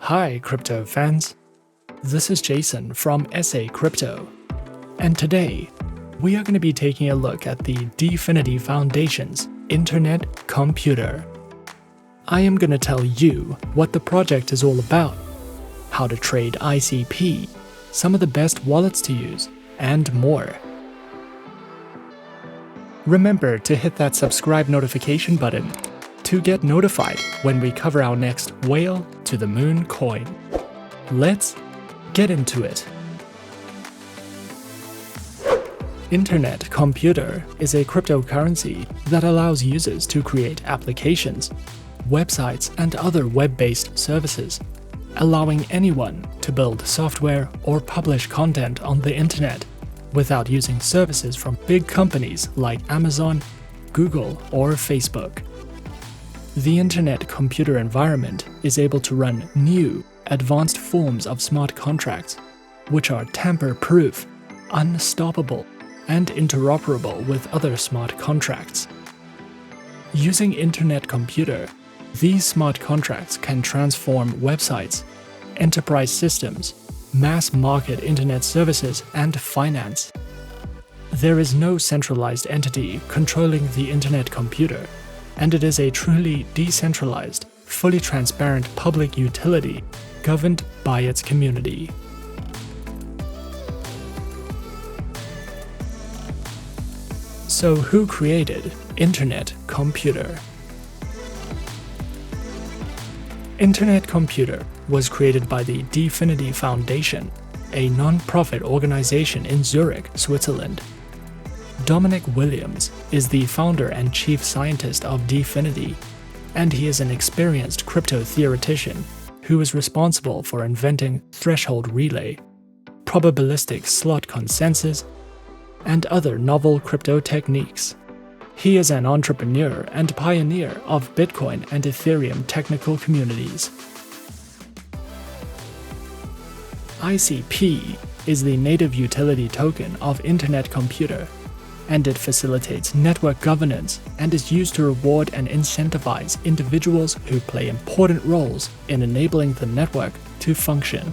Hi, crypto fans. This is Jason from SA Crypto. And today, we are going to be taking a look at the Dfinity Foundation's Internetcomputer. I am going to tell you what the project is all about, how to trade ICP, some of the best wallets to use, and more. Remember to hit that subscribe notification button to get notified when we cover our next whale to the moon coin. Let's get into it. Internetcomputer is a cryptocurrency that allows users to create applications, websites, and other web-based services, allowing anyone to build software or publish content on the internet without using services from big companies like Amazon, Google, or Facebook. The Internet computer environment is able to run new, advanced forms of smart contracts, which are tamper-proof, unstoppable, and interoperable with other smart contracts. Using Internetcomputer, these smart contracts can transform websites, enterprise systems, mass-market internet services, and finance. There is no centralized entity controlling the Internet computer, and it is a truly decentralized, fully transparent public utility governed by its community. So who created Internetcomputer? Internetcomputer was created by the Dfinity Foundation, a non-profit organization in Zurich, Switzerland. Dominic Williams is the founder and chief scientist of Dfinity, and he is an experienced crypto theoretician who is responsible for inventing threshold relay, probabilistic slot consensus, and other novel crypto techniques. He is an entrepreneur and pioneer of Bitcoin and Ethereum technical communities. ICP is the native utility token of Internetcomputer, and it facilitates network governance and is used to reward and incentivize individuals who play important roles in enabling the network to function.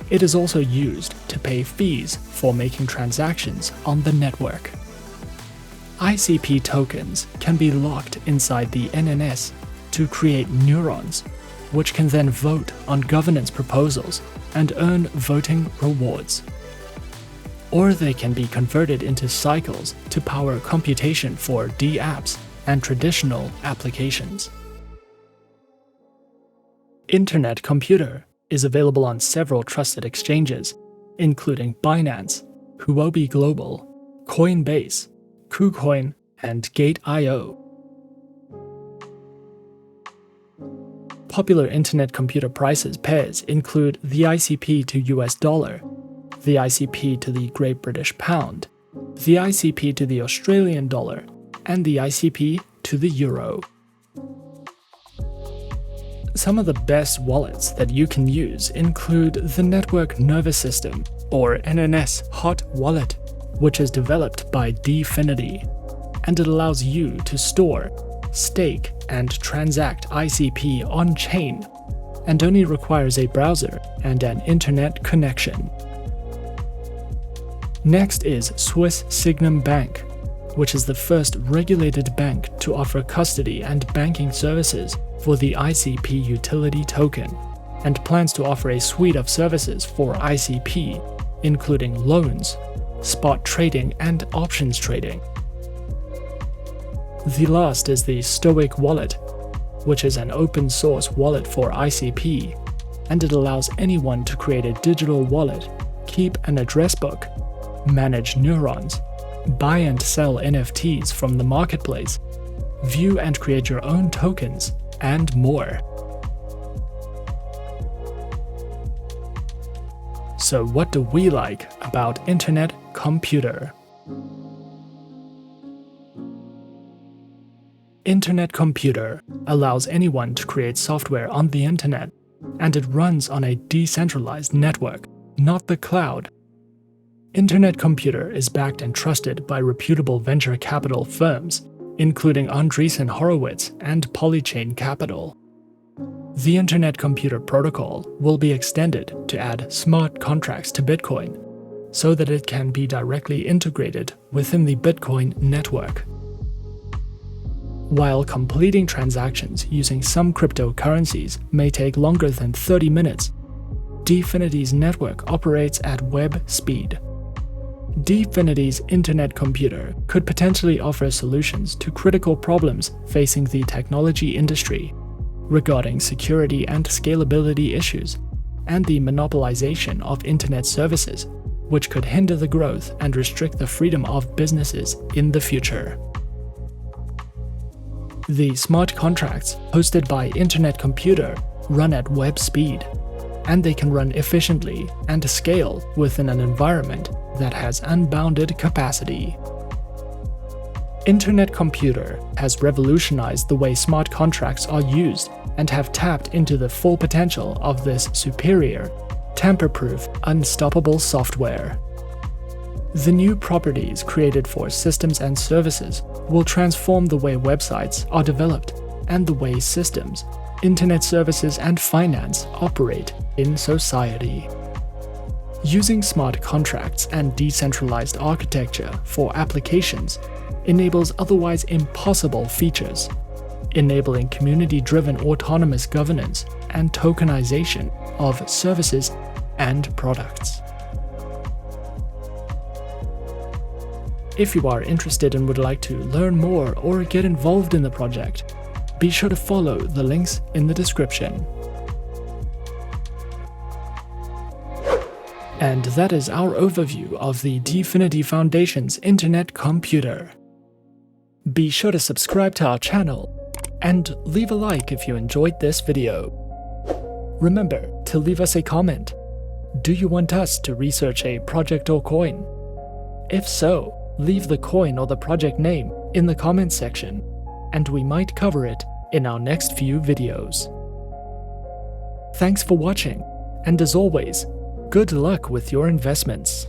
It is also used to pay fees for making transactions on the network. ICP tokens can be locked inside the NNS to create neurons, which can then vote on governance proposals and earn voting rewards. Or they can be converted into cycles to power computation for dApps and traditional applications. Internetcomputer is available on several trusted exchanges, including Binance, Huobi Global, Coinbase, KuCoin, and Gate.io. Popular Internet computer prices pairs include the ICP to US dollar, the ICP to the Great British Pound, the ICP to the Australian dollar, and the ICP to the euro. Some of the best wallets that you can use include the Network Nervous System, or NNS Hot Wallet, which is developed by Dfinity, and it allows you to store, stake, and transact ICP on-chain, and only requires a browser and an internet connection. Next is Swiss Signum Bank, which is the first regulated bank to offer custody and banking services for the ICP utility token, and plans to offer a suite of services for ICP, including loans, spot trading, and options trading. The last is the Stoic Wallet, which is an open-source wallet for ICP, and it allows anyone to create a digital wallet, keep an address book, manage neurons, buy and sell NFTs from the marketplace, view and create your own tokens, and more. So what do we like about Internetcomputer? Internetcomputer allows anyone to create software on the internet, and it runs on a decentralized network, not the cloud. Internetcomputer is backed and trusted by reputable venture capital firms, including Andreessen Horowitz and Polychain Capital. The Internet Computer Protocol will be extended to add smart contracts to Bitcoin, so that it can be directly integrated within the Bitcoin network. While completing transactions using some cryptocurrencies may take longer than 30 minutes, Dfinity's network operates at web speed. Dfinity's Internet Computer could potentially offer solutions to critical problems facing the technology industry regarding security and scalability issues and the monopolization of Internet services, which could hinder the growth and restrict the freedom of businesses in the future. The smart contracts hosted by Internetcomputer run at web speed, and they can run efficiently and scale within an environment that has unbounded capacity. Internetcomputer has revolutionized the way smart contracts are used and have tapped into the full potential of this superior, tamper-proof, unstoppable software. The new properties created for systems and services will transform the way websites are developed and the way systems, internet services, and finance operate in society. Using smart contracts and decentralized architecture for applications enables otherwise impossible features, enabling community-driven autonomous governance and tokenization of services and products. If you are interested and would like to learn more or get involved in the project, be sure to follow the links in the description. And that is our overview of the Dfinity Foundation's Internet Computer. Be sure to subscribe to our channel and leave a like if you enjoyed this video. Remember to leave us a comment. Do you want us to research a project or coin? If so, leave the coin or the project name in the comments section, and we might cover it in our next few videos. Thanks for watching, and as always, good luck with your investments.